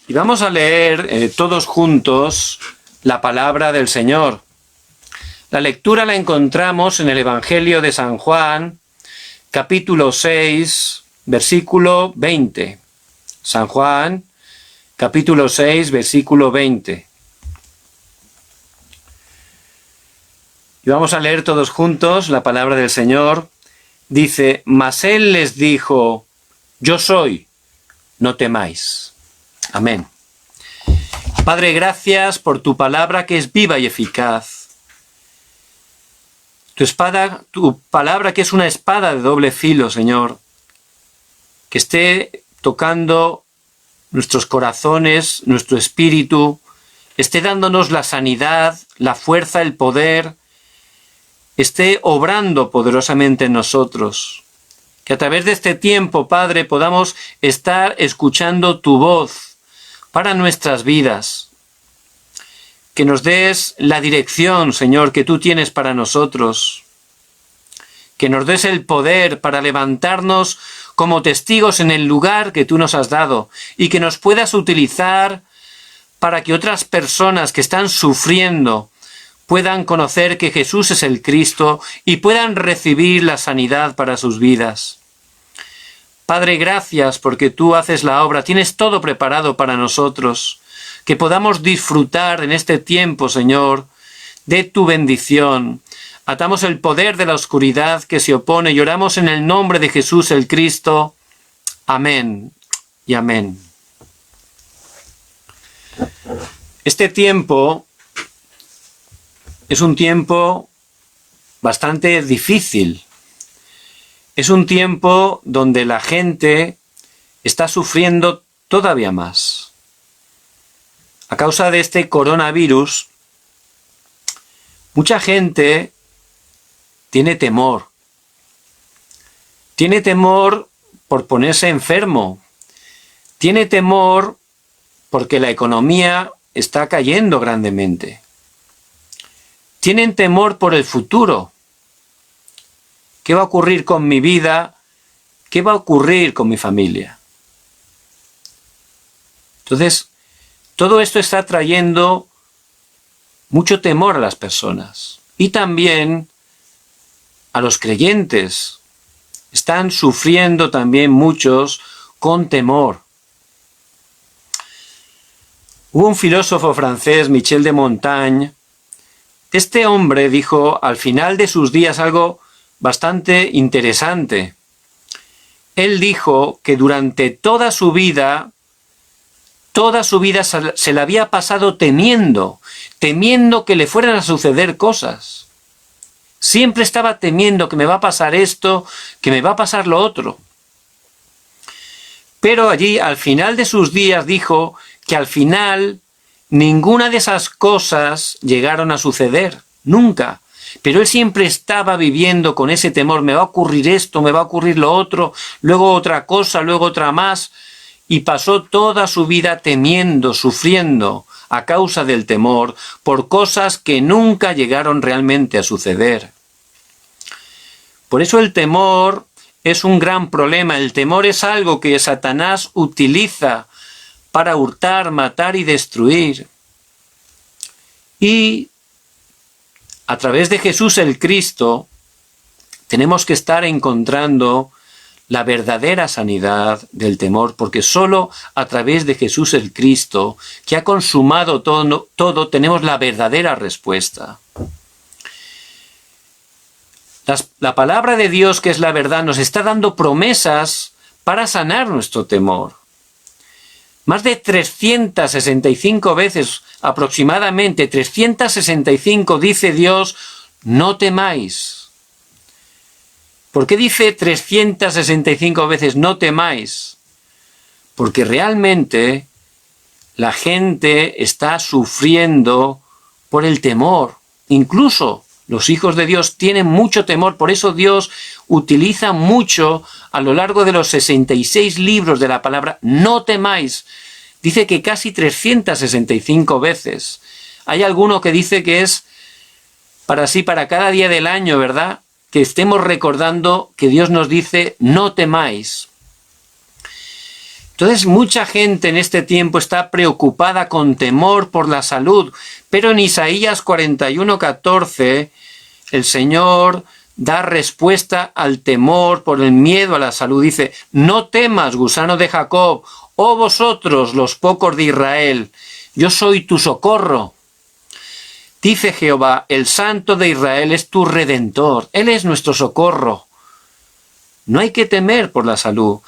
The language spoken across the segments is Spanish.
Y vamos a leer todos juntos la palabra del Señor. La lectura la encontramos en el Evangelio de San Juan, capítulo 6, versículo 20. San Juan, capítulo 6, versículo 20. Y vamos a leer todos juntos la palabra del Señor. Dice: mas Él les dijo: yo soy, no temáis. Amén. Padre, gracias por tu palabra que es viva y eficaz. Tu palabra que es una espada de doble filo, Señor, que esté tocando nuestros corazones, nuestro espíritu, esté dándonos la sanidad, la fuerza, el poder, esté obrando poderosamente en nosotros. Que a través de este tiempo, Padre, podamos estar escuchando tu voz para nuestras vidas. Que nos des la dirección, Señor, que tú tienes para nosotros. Que nos des el poder para levantarnos como testigos en el lugar que tú nos has dado y que nos puedas utilizar para que otras personas que están sufriendo puedan conocer que Jesús es el Cristo y puedan recibir la sanidad para sus vidas. Padre, gracias porque tú haces la obra, tienes todo preparado para nosotros, que podamos disfrutar en este tiempo, Señor, de tu bendición. Atamos el poder de la oscuridad que se opone y oramos en el nombre de Jesús el Cristo. Amén y amén. Este tiempo es un tiempo bastante difícil. Es un tiempo donde la gente está sufriendo todavía más. A causa de este coronavirus, mucha gente tiene temor. Tiene temor por ponerse enfermo. Tiene temor porque la economía está cayendo grandemente. Tienen temor por el futuro. ¿Qué va a ocurrir con mi vida? ¿Qué va a ocurrir con mi familia? Entonces, todo esto está trayendo mucho temor a las personas y también a los creyentes. Están sufriendo también muchos con temor. Hubo un filósofo francés, Michel de Montaigne. Este hombre dijo al final de sus días algo bastante interesante. Él dijo que durante toda su vida se le había pasado temiendo que le fueran a suceder cosas. Siempre estaba temiendo que me va a pasar esto, que me va a pasar lo otro. Pero allí, al final de sus días, dijo que al final ninguna de esas cosas llegaron a suceder, nunca. Pero él siempre estaba viviendo con ese temor: me va a ocurrir esto, me va a ocurrir lo otro, luego otra cosa, luego otra más. Y pasó toda su vida temiendo, sufriendo a causa del temor por cosas que nunca llegaron realmente a suceder. Por eso el temor es un gran problema. El temor es algo que Satanás utiliza para hurtar, matar y destruir. Y a través de Jesús el Cristo tenemos que estar encontrando la verdadera sanidad del temor, porque solo a través de Jesús el Cristo, que ha consumado todo, tenemos la verdadera respuesta. La palabra de Dios, que es la verdad, nos está dando promesas para sanar nuestro temor. Más de 365 veces, aproximadamente 365, dice Dios: no temáis. ¿Por qué dice 365 veces no temáis? Porque realmente la gente está sufriendo por el temor. Incluso los hijos de Dios tienen mucho temor. Por eso Dios utiliza mucho a lo largo de los 66 libros de la palabra no temáis. Dice que casi 365 veces. Hay alguno que dice que es para cada día del año, ¿verdad? Que estemos recordando que Dios nos dice no temáis. Entonces mucha gente en este tiempo está preocupada con temor por la salud, pero en Isaías 41:14 el Señor da respuesta al temor por el miedo a la salud. Dice: no temas, gusano de Jacob, oh vosotros los pocos de Israel, yo soy tu socorro. Dice Jehová, el Santo de Israel es tu Redentor, Él es nuestro socorro. No hay que temer por la salud.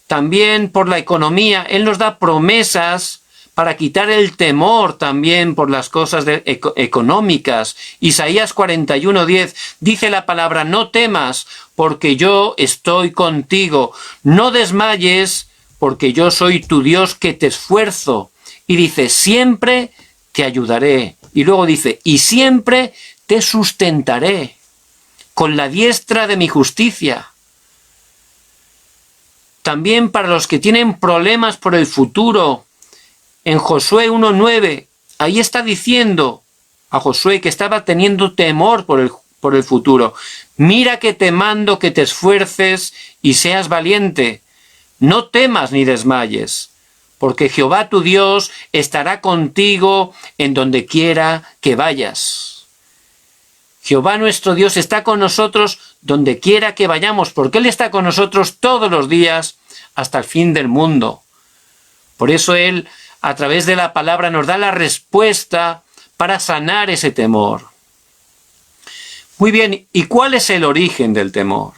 También por la economía, Él nos da promesas para quitar el temor también por las cosas económicas. Isaías 41:10 dice la palabra: no temas, porque yo estoy contigo. No desmayes, porque yo soy tu Dios que te esfuerzo. Y dice: siempre te ayudaré. Y luego dice: y siempre te sustentaré con la diestra de mi justicia. También para los que tienen problemas por el futuro, en Josué 1:9, ahí está diciendo a Josué que estaba teniendo temor por el futuro: mira que te mando que te esfuerces y seas valiente, no temas ni desmayes, porque Jehová tu Dios estará contigo en donde quiera que vayas. Jehová nuestro Dios está con nosotros donde quiera que vayamos, porque Él está con nosotros todos los días hasta el fin del mundo. Por eso Él, a través de la palabra, nos da la respuesta para sanar ese temor. Muy bien, ¿y cuál es el origen del temor?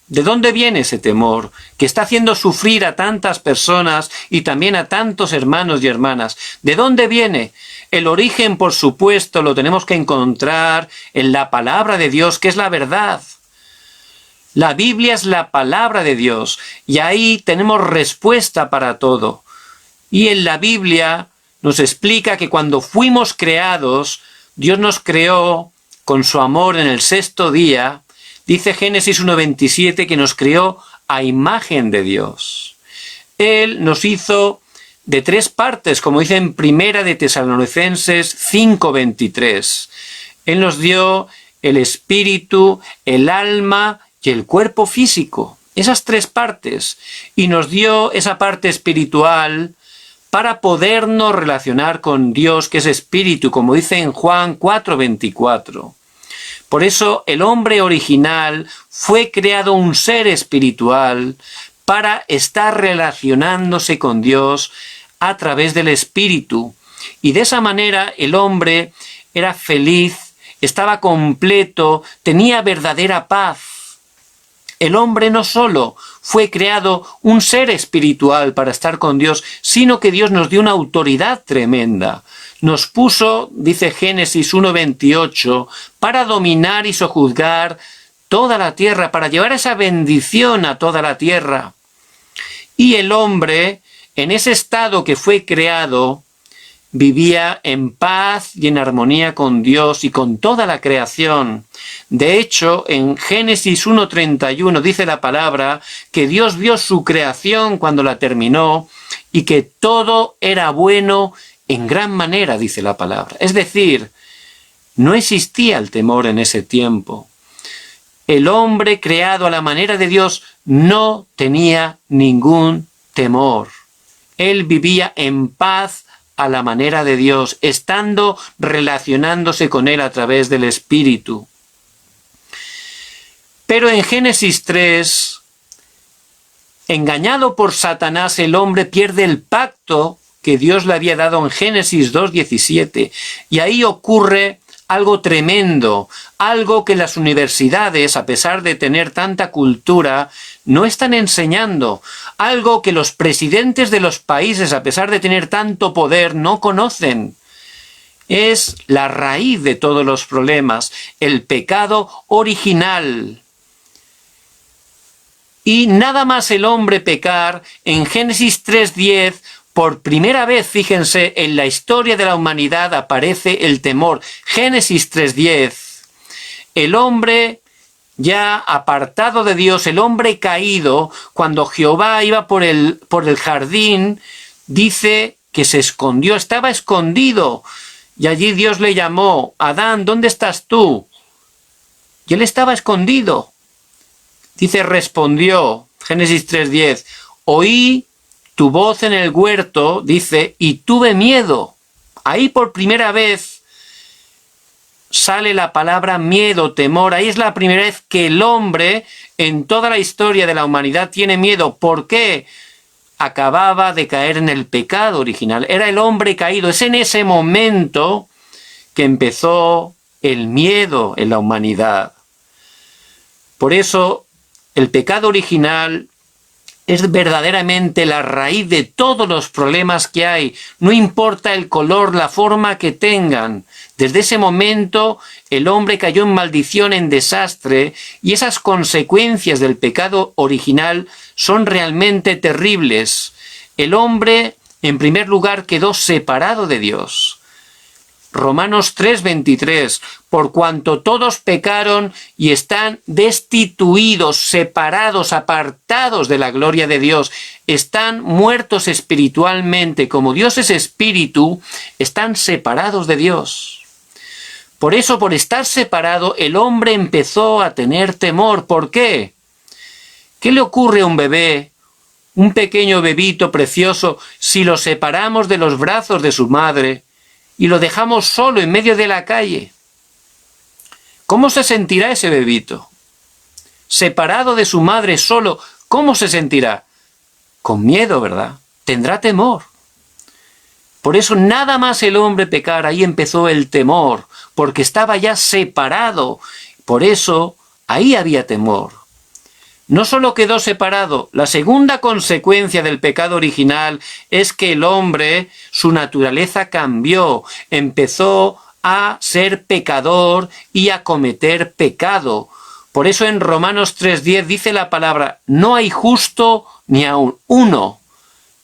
¿De dónde viene ese temor que está haciendo sufrir a tantas personas y también a tantos hermanos y hermanas? ¿De dónde viene? El origen, por supuesto, lo tenemos que encontrar en la palabra de Dios, que es la verdad. La Biblia es la palabra de Dios y ahí tenemos respuesta para todo. Y en la Biblia nos explica que cuando fuimos creados, Dios nos creó con su amor en el sexto día. Dice Génesis 1:27 que nos creó a imagen de Dios. Él nos hizo de tres partes, como dice en Primera de Tesalonicenses 5:23. Él nos dio el espíritu, el alma y el cuerpo físico. Esas tres partes. Y nos dio esa parte espiritual para podernos relacionar con Dios, que es espíritu, como dice en Juan 4:24. Por eso el hombre original fue creado un ser espiritual para estar relacionándose con Dios a través del espíritu. Y de esa manera el hombre era feliz, estaba completo, tenía verdadera paz. El hombre no solo fue creado un ser espiritual para estar con Dios, sino que Dios nos dio una autoridad tremenda. Nos puso, dice Génesis 1:28, para dominar y sojuzgar toda la tierra, para llevar esa bendición a toda la tierra. Y el hombre, en ese estado que fue creado, vivía en paz y en armonía con Dios y con toda la creación. De hecho, en Génesis 1:31 dice la palabra que Dios vio su creación cuando la terminó y que todo era bueno en gran manera, dice la palabra. Es decir, no existía el temor en ese tiempo. El hombre creado a la manera de Dios no tenía ningún temor. Él vivía en paz a la manera de Dios, estando relacionándose con Él a través del Espíritu. Pero en Génesis 3, engañado por Satanás, el hombre pierde el pacto que Dios le había dado en Génesis 2:17. Y ahí ocurre algo tremendo, algo que las universidades, a pesar de tener tanta cultura, no están enseñando, algo que los presidentes de los países, a pesar de tener tanto poder, no conocen. Es la raíz de todos los problemas, el pecado original. Y nada más el hombre pecar, en Génesis 3:10, por primera vez, fíjense, en la historia de la humanidad aparece el temor. Génesis 3:10. El hombre ya apartado de Dios, el hombre caído, cuando Jehová iba por el jardín, dice que se escondió, estaba escondido. Y allí Dios le llamó: Adán, ¿dónde estás tú? Y él estaba escondido. Dice, respondió, Génesis 3:10, oí tu voz en el huerto, dice, y tuve miedo. Ahí por primera vez sale la palabra miedo, temor. Ahí es la primera vez que el hombre en toda la historia de la humanidad tiene miedo. ¿Por qué? Acababa de caer en el pecado original. Era el hombre caído. Es en ese momento que empezó el miedo en la humanidad. Por eso el pecado original es verdaderamente la raíz de todos los problemas que hay. No importa el color, la forma que tengan. Desde ese momento el hombre cayó en maldición, en desastre, y esas consecuencias del pecado original son realmente terribles. El hombre, en primer lugar, quedó separado de Dios. Romanos 3:23, por cuanto todos pecaron y están destituidos, separados, apartados de la gloria de Dios, están muertos espiritualmente, como Dios es espíritu, están separados de Dios. Por eso, por estar separado, el hombre empezó a tener temor. ¿Por qué? ¿Qué le ocurre a un bebé, un pequeño bebito precioso, si lo separamos de los brazos de su madre y lo dejamos solo en medio de la calle? ¿Cómo se sentirá ese bebito? Separado de su madre, solo, ¿cómo se sentirá? Con miedo, ¿verdad? Tendrá temor. Por eso nada más el hombre pecar, ahí empezó el temor, porque estaba ya separado. Por eso ahí había temor. No solo quedó separado, la segunda consecuencia del pecado original es que el hombre, su naturaleza cambió, empezó a ser pecador y a cometer pecado. Por eso en Romanos 3:10 dice la palabra, no hay justo ni aun uno.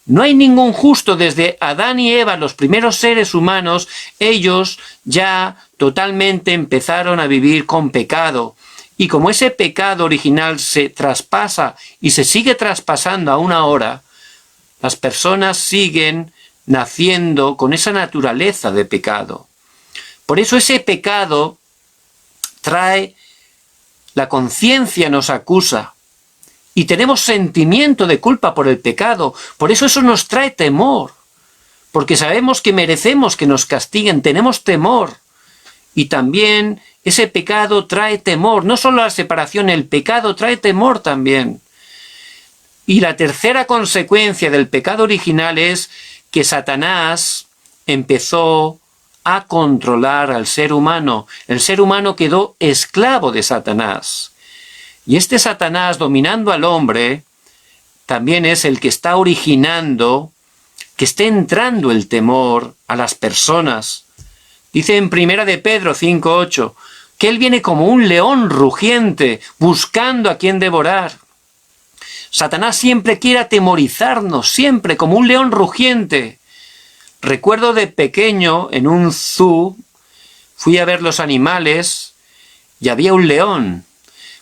No hay ningún justo. Desde Adán y Eva, los primeros seres humanos, ellos ya totalmente empezaron a vivir con pecado. Y como ese pecado original se traspasa y se sigue traspasando aún ahora, las personas siguen naciendo con esa naturaleza de pecado. Por eso ese pecado trae, la conciencia nos acusa y tenemos sentimiento de culpa por el pecado. Por eso nos trae temor, porque sabemos que merecemos que nos castiguen, tenemos temor. Y también ese pecado trae temor, no solo la separación, el pecado trae temor también. Y la tercera consecuencia del pecado original es que Satanás empezó a controlar al ser humano. El ser humano quedó esclavo de Satanás. Y este Satanás, dominando al hombre, también es el que está originando que esté entrando el temor a las personas. Dice en 1 de Pedro 5:8 que él viene como un león rugiente, buscando a quien devorar. Satanás siempre quiere atemorizarnos, siempre como un león rugiente. Recuerdo de pequeño, en un zoo, fui a ver los animales y había un león.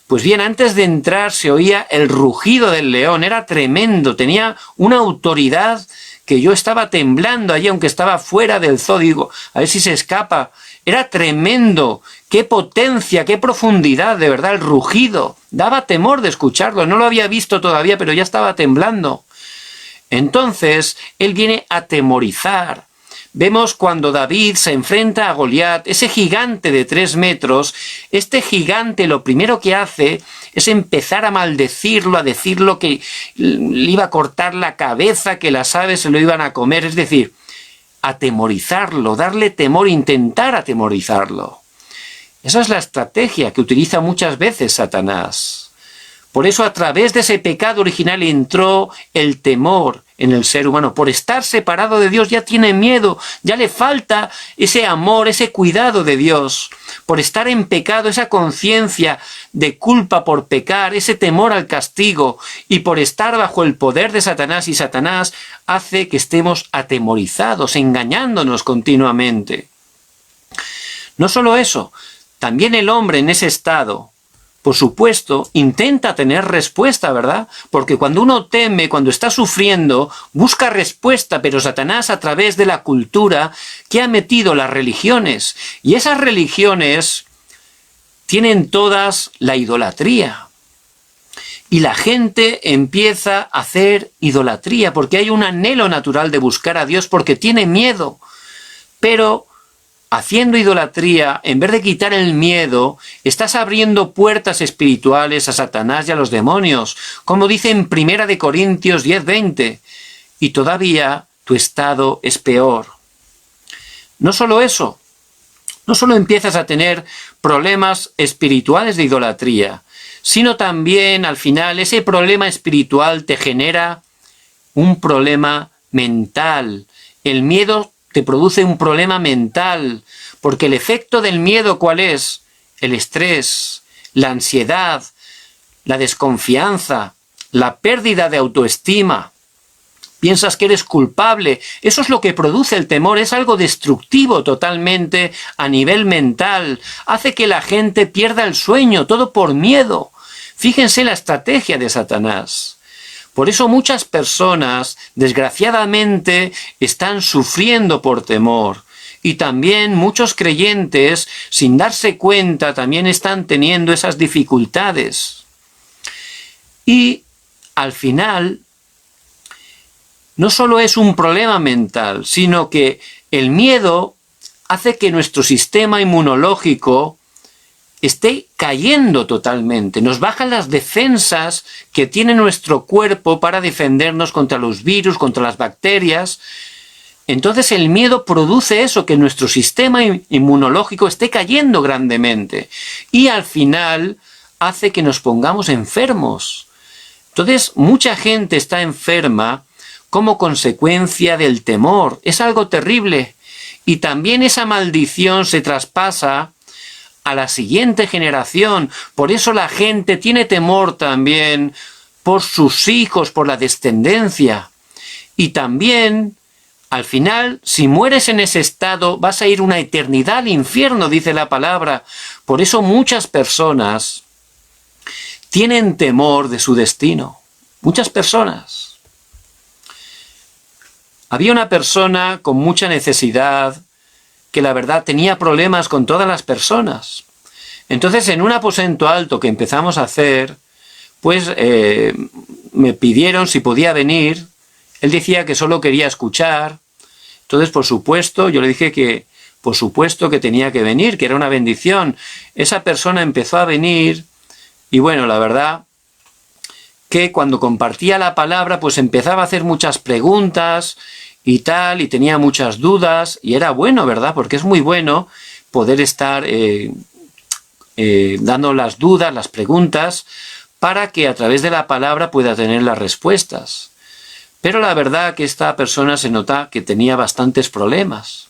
Pues bien, antes de entrar se oía el rugido del león, era tremendo, tenía una autoridad que yo estaba temblando allí, aunque estaba fuera del zoo, digo, a ver si se escapa. Era tremendo, qué potencia, qué profundidad, de verdad, el rugido. Daba temor de escucharlo, no lo había visto todavía, pero ya estaba temblando. Entonces, él viene a atemorizar. Vemos cuando David se enfrenta a Goliat, ese gigante de 3 metros, este gigante lo primero que hace es empezar a maldecirlo, a decirlo que le iba a cortar la cabeza, que las aves se lo iban a comer, es decir, atemorizarlo, darle temor, intentar atemorizarlo. Esa es la estrategia que utiliza muchas veces Satanás. Por eso a través de ese pecado original entró el temor en el ser humano. Por estar separado de Dios ya tiene miedo, ya le falta ese amor, ese cuidado de Dios. Por estar en pecado, esa conciencia de culpa por pecar, ese temor al castigo, y por estar bajo el poder de Satanás, y Satanás hace que estemos atemorizados, engañándonos continuamente. No solo eso, también el hombre en ese estado, por supuesto, intenta tener respuesta, ¿verdad? Porque cuando uno teme, cuando está sufriendo, busca respuesta, pero Satanás a través de la cultura que ha metido las religiones, y esas religiones tienen todas la idolatría. Y la gente empieza a hacer idolatría, porque hay un anhelo natural de buscar a Dios, porque tiene miedo. Pero haciendo idolatría, en vez de quitar el miedo, estás abriendo puertas espirituales a Satanás y a los demonios, como dice en 1 Corintios 10:20. Y todavía tu estado es peor. No solo eso, no solo empiezas a tener problemas espirituales de idolatría, sino también al final ese problema espiritual te genera un problema mental. El miedo te produce un problema mental, porque el efecto del miedo, ¿cuál es? El estrés, la ansiedad, la desconfianza, la pérdida de autoestima. Piensas que eres culpable. Eso es lo que produce el temor. Es algo destructivo totalmente a nivel mental. Hace que la gente pierda el sueño, todo por miedo. Fíjense la estrategia de Satanás. Por eso muchas personas, desgraciadamente, están sufriendo por temor. Y también muchos creyentes, sin darse cuenta, también están teniendo esas dificultades. Y al final, no solo es un problema mental, sino que el miedo hace que nuestro sistema inmunológico esté cayendo totalmente. Nos bajan las defensas que tiene nuestro cuerpo para defendernos contra los virus, contra las bacterias. Entonces el miedo produce eso, que nuestro sistema inmunológico esté cayendo grandemente. Y al final hace que nos pongamos enfermos. Entonces mucha gente está enferma como consecuencia del temor. Es algo terrible. Y también esa maldición se traspasa a la siguiente generación. Por eso la gente tiene temor también por sus hijos, por la descendencia. Y también, al final, si mueres en ese estado, vas a ir una eternidad al infierno, dice la palabra. Por eso muchas personas tienen temor de su destino. Muchas personas. Había una persona con mucha necesidad que la verdad tenía problemas con todas las personas. Entonces en un aposento alto que empezamos a hacer, pues me pidieron si podía venir. Él decía que solo quería escuchar. Entonces por supuesto yo le dije que por supuesto que tenía que venir, que era una bendición. Esa persona empezó a venir y bueno, la verdad que cuando compartía la palabra pues empezaba a hacer muchas preguntas y tal, y tenía muchas dudas, y era bueno, ¿verdad? Porque es muy bueno poder estar dando las dudas, las preguntas, para que a través de la palabra pueda tener las respuestas. Pero la verdad que esta persona se nota que tenía bastantes problemas.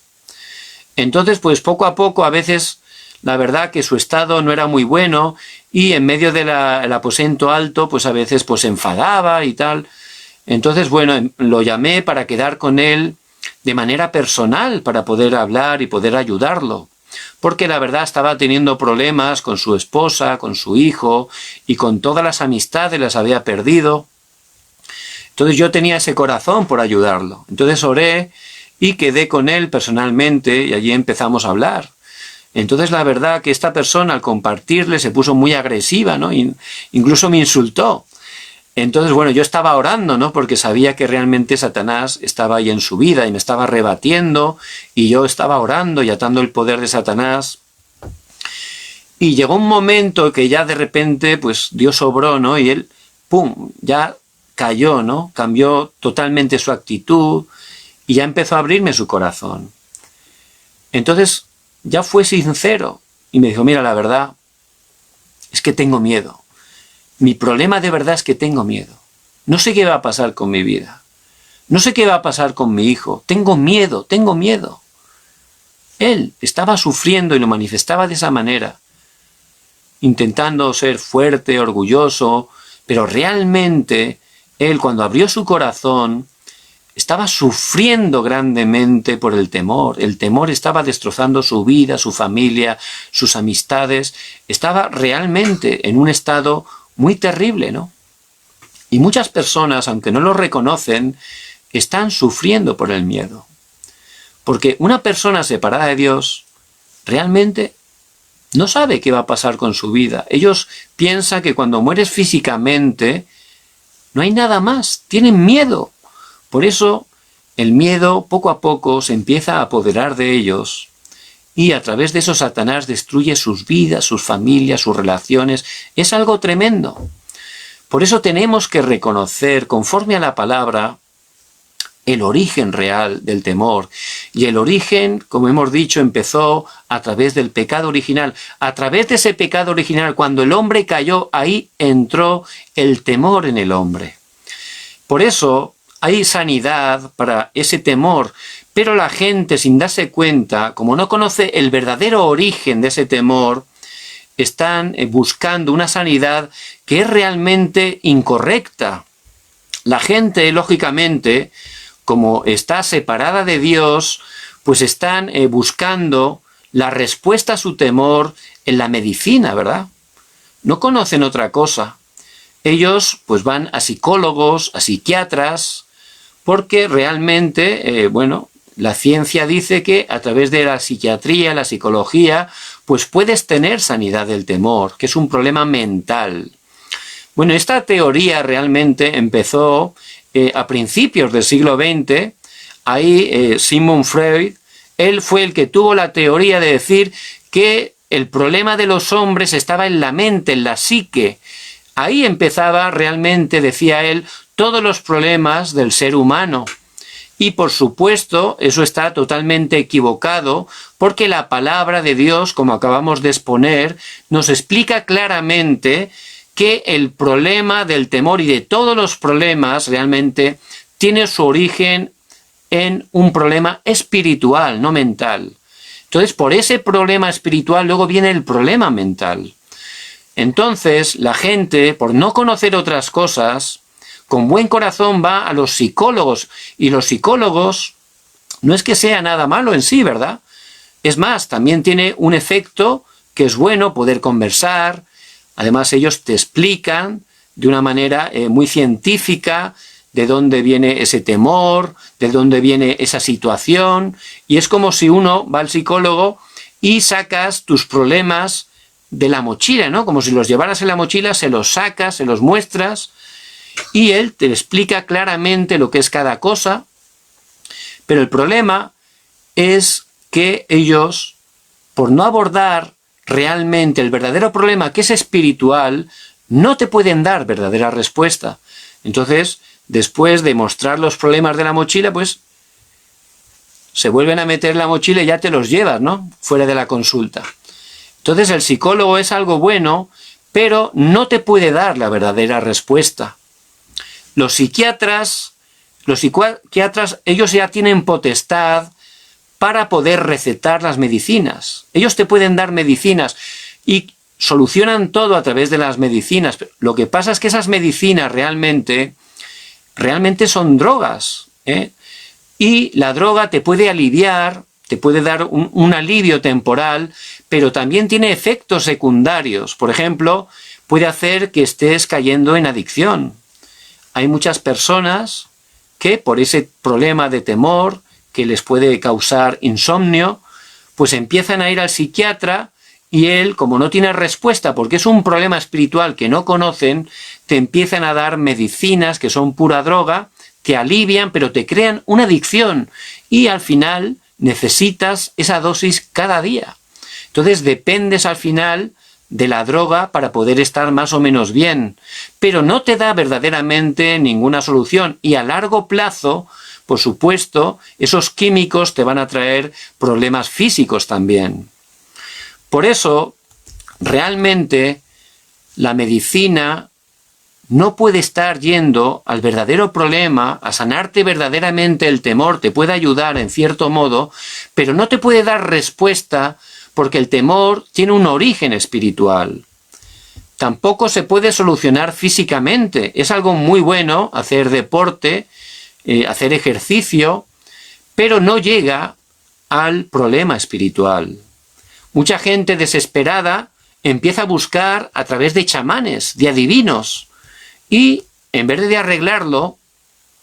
Entonces, pues poco a poco, a veces, la verdad que su estado no era muy bueno, y en medio del aposento alto, pues a veces pues se enfadaba y tal. Entonces, bueno, lo llamé para quedar con él de manera personal, para poder hablar y poder ayudarlo. Porque la verdad estaba teniendo problemas con su esposa, con su hijo, y con todas las amistades las había perdido. Entonces yo tenía ese corazón por ayudarlo. Entonces oré y quedé con él personalmente y allí empezamos a hablar. Entonces la verdad que esta persona al compartirle se puso muy agresiva, ¿no? Incluso me insultó. Entonces, bueno, yo estaba orando, ¿no? Porque sabía que realmente Satanás estaba ahí en su vida y me estaba rebatiendo, y yo estaba orando y atando el poder de Satanás. Y llegó un momento que ya de repente, pues Dios obró, ¿no? Y él, ¡pum!, ya cayó, ¿no? Cambió totalmente su actitud y ya empezó a abrirme su corazón. Entonces, ya fue sincero y me dijo, mira, la verdad es que tengo miedo. Mi problema de verdad es que tengo miedo. No sé qué va a pasar con mi vida. No sé qué va a pasar con mi hijo. Tengo miedo, tengo miedo. Él estaba sufriendo y lo manifestaba de esa manera, intentando ser fuerte, orgulloso, pero realmente él, cuando abrió su corazón, estaba sufriendo grandemente por el temor. El temor estaba destrozando su vida, su familia, sus amistades. Estaba realmente en un estado muy terrible, ¿no? Y muchas personas, aunque no lo reconocen, están sufriendo por el miedo. Porque una persona separada de Dios realmente no sabe qué va a pasar con su vida. Ellos piensan que cuando mueres físicamente no hay nada más, tienen miedo. Por eso el miedo poco a poco se empieza a apoderar de ellos y a través de eso Satanás destruye sus vidas, sus familias, sus relaciones. Es algo tremendo. Por eso tenemos que reconocer, conforme a la palabra, el origen real del temor. Y el origen, como hemos dicho, empezó a través del pecado original. A través de ese pecado original, cuando el hombre cayó, ahí entró el temor en el hombre. Por eso hay sanidad para ese temor, pero la gente, sin darse cuenta, como no conoce el verdadero origen de ese temor, están buscando una sanidad que es realmente incorrecta. La gente, lógicamente, como está separada de Dios, pues están buscando la respuesta a su temor en la medicina, ¿verdad? No conocen otra cosa. Ellos pues van a psicólogos, a psiquiatras, porque realmente, la ciencia dice que a través de la psiquiatría, la psicología, pues puedes tener sanidad del temor, que es un problema mental. Bueno, esta teoría realmente empezó a principios del siglo XX. Ahí Sigmund Freud, él fue el que tuvo la teoría de decir que el problema de los hombres estaba en la mente, en la psique. Ahí empezaba realmente, decía él, todos los problemas del ser humano. Y por supuesto, eso está totalmente equivocado, porque la palabra de Dios, como acabamos de exponer, nos explica claramente que el problema del temor y de todos los problemas realmente tiene su origen en un problema espiritual, no mental. Entonces, por ese problema espiritual luego viene el problema mental. Entonces, la gente, por no conocer otras cosas, con buen corazón va a los psicólogos, y los psicólogos no es que sea nada malo en sí, ¿verdad? Es más, también tiene un efecto que es bueno poder conversar. Además, ellos te explican de una manera muy científica de dónde viene ese temor, de dónde viene esa situación, y es como si uno va al psicólogo y sacas tus problemas de la mochila, ¿no? Como si los llevaras en la mochila, se los sacas, se los muestras, y él te explica claramente lo que es cada cosa. Pero el problema es que ellos, por no abordar realmente el verdadero problema, que es espiritual, no te pueden dar verdadera respuesta. Entonces, después de mostrar los problemas de la mochila, pues se vuelven a meter en la mochila y ya te los llevas, ¿no? Fuera de la consulta. Entonces, el psicólogo es algo bueno, pero no te puede dar la verdadera respuesta. Los psiquiatras, ellos ya tienen potestad para poder recetar las medicinas. Ellos te pueden dar medicinas y solucionan todo a través de las medicinas. Lo que pasa es que esas medicinas realmente son drogas, ¿eh? Y la droga te puede aliviar, te puede dar un alivio temporal, pero también tiene efectos secundarios. Por ejemplo, puede hacer que estés cayendo en adicción. Hay muchas personas que por ese problema de temor que les puede causar insomnio, pues empiezan a ir al psiquiatra y él, como no tiene respuesta porque es un problema espiritual que no conocen, te empiezan a dar medicinas que son pura droga, te alivian, pero te crean una adicción y al final necesitas esa dosis cada día. Entonces dependes al final de la droga para poder estar más o menos bien, pero no te da verdaderamente ninguna solución y a largo plazo, por supuesto, esos químicos te van a traer problemas físicos también. Por eso, realmente, la medicina no puede estar yendo al verdadero problema, a sanarte verdaderamente el temor, te puede ayudar en cierto modo, pero no te puede dar respuesta porque el temor tiene un origen espiritual. Tampoco se puede solucionar físicamente. Es algo muy bueno hacer deporte, hacer ejercicio, pero no llega al problema espiritual. Mucha gente desesperada empieza a buscar a través de chamanes, de adivinos, y en vez de arreglarlo,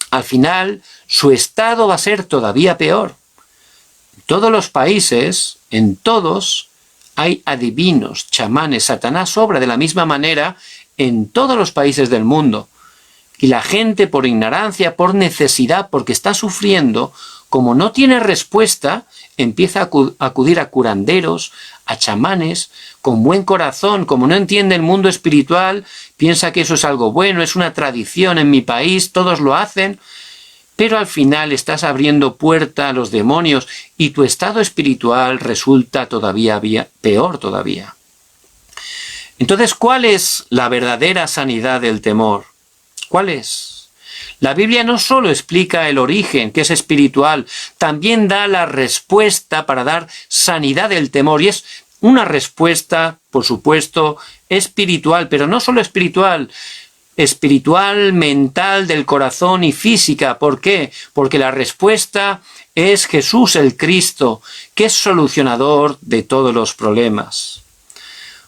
al final su estado va a ser todavía peor. En todos los países, en todos, hay adivinos, chamanes, Satanás obra de la misma manera en todos los países del mundo. Y la gente, por ignorancia, por necesidad, porque está sufriendo, como no tiene respuesta, empieza a acudir a curanderos, a chamanes, con buen corazón. Como no entiende el mundo espiritual, piensa que eso es algo bueno, es una tradición en mi país, todos lo hacen, pero al final estás abriendo puerta a los demonios y tu estado espiritual resulta todavía peor todavía. Entonces, ¿cuál es la verdadera sanidad del temor? ¿Cuál es? La Biblia no solo explica el origen, que es espiritual, también da la respuesta para dar sanidad del temor. Y es una respuesta, por supuesto, espiritual, pero no solo espiritual, mental, del corazón y física. ¿Por qué? Porque la respuesta es Jesús el Cristo, que es solucionador de todos los problemas.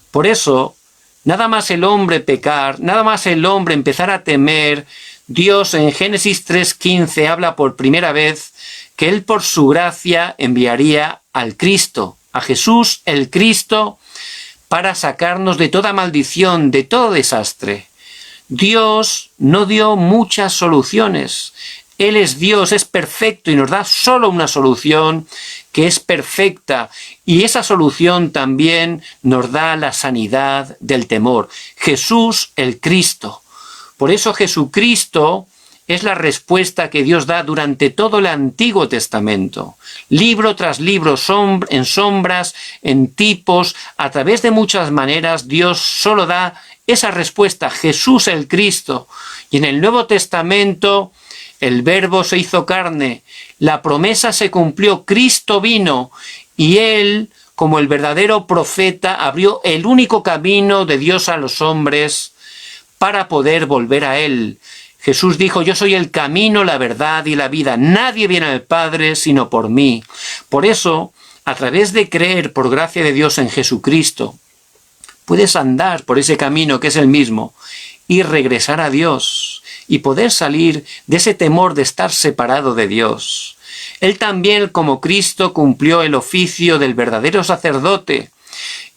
Por eso, nada más el hombre pecar, nada más el hombre empezar a temer, Dios en Génesis 3:15 habla por primera vez que Él por su gracia enviaría al Cristo, a Jesús el Cristo, para sacarnos de toda maldición, de todo desastre. Dios no dio muchas soluciones. Él es Dios, es perfecto y nos da solo una solución que es perfecta. Y esa solución también nos da la sanidad del temor. Jesús el Cristo. Por eso Jesucristo es la respuesta que Dios da durante todo el Antiguo Testamento. Libro tras libro, en sombras, en tipos, a través de muchas maneras, Dios solo da esa respuesta, Jesús el Cristo. Y en el Nuevo Testamento, el Verbo se hizo carne, la promesa se cumplió, Cristo vino y Él, como el verdadero profeta, abrió el único camino de Dios a los hombres para poder volver a Él. Jesús dijo, yo soy el camino, la verdad y la vida. Nadie viene al Padre sino por mí. Por eso, a través de creer por gracia de Dios en Jesucristo, puedes andar por ese camino que es el mismo y regresar a Dios y poder salir de ese temor de estar separado de Dios. Él también, como Cristo, cumplió el oficio del verdadero sacerdote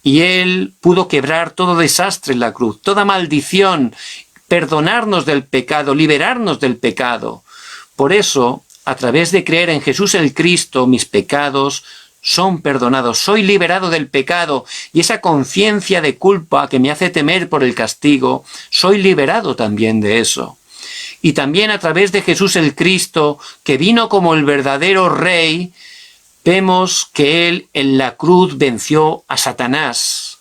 y Él pudo quebrar todo desastre en la cruz, toda maldición, perdonarnos del pecado, liberarnos del pecado. Por eso, a través de creer en Jesús el Cristo, mis pecados son perdonados, soy liberado del pecado y esa conciencia de culpa que me hace temer por el castigo, soy liberado también de eso. Y también a través de Jesús el Cristo, que vino como el verdadero Rey, vemos que Él en la cruz venció a Satanás.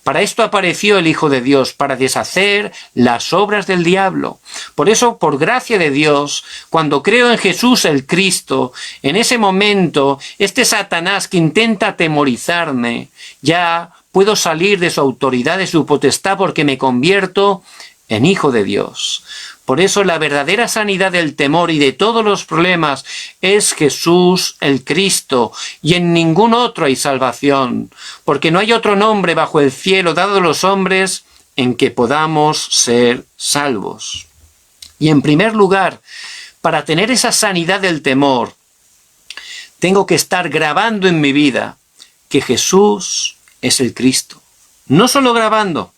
Para esto apareció el Hijo de Dios, para deshacer las obras del diablo. Por eso, por gracia de Dios, cuando creo en Jesús el Cristo, en ese momento, este Satanás que intenta atemorizarme, ya puedo salir de su autoridad, de su potestad, porque me convierto en Hijo de Dios. Por eso la verdadera sanidad del temor y de todos los problemas es Jesús el Cristo, y en ningún otro hay salvación, porque no hay otro nombre bajo el cielo dado a los hombres en que podamos ser salvos. Y en primer lugar, para tener esa sanidad del temor, tengo que estar grabando en mi vida que Jesús es el Cristo. No solo grabando,